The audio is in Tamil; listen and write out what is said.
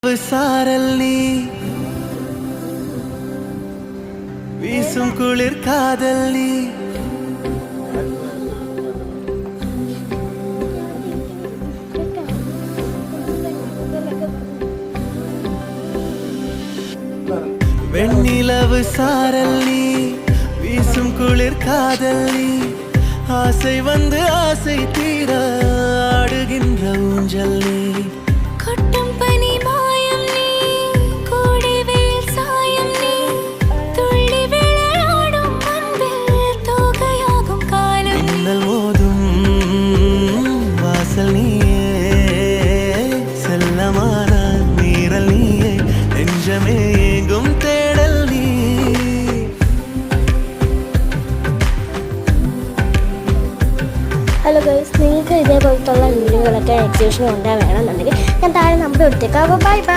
சாரல் நீ வீசும் குளிர் காதல் நீ வெண்ணிலவு சாரல் நீ வீசும் குளிர் காதல் நீ ஆசை வந்து ஆசை தீர ஆடுகின்ற ஊஞ்சல் நீ கொட்டும் பனி மாயம் நீ கோடை வெயில் சாயம் நீ துள்ளி விளையாடும் அன்பில் தோகையாகும் காலம் மின்னல் மோதும் வாசல் நீயே செல்லமான நீரல் நீயே நெஞ்சமே ஏங்கும் தேடல் நீ ഹലോ ഗൈസ്, നിങ്ങൾക്ക് ഇതേപോലത്തുള്ള വീഡിയോകളൊക്കെ എക്സിബിഷൻ കൊണ്ടുപോകാൻ വേണമെന്നുണ്ടെങ്കിൽ ഞാൻ താഴെ നമ്പർ കൊടുത്തേക്കാം. അപ്പോൾ ബൈ ബൈ.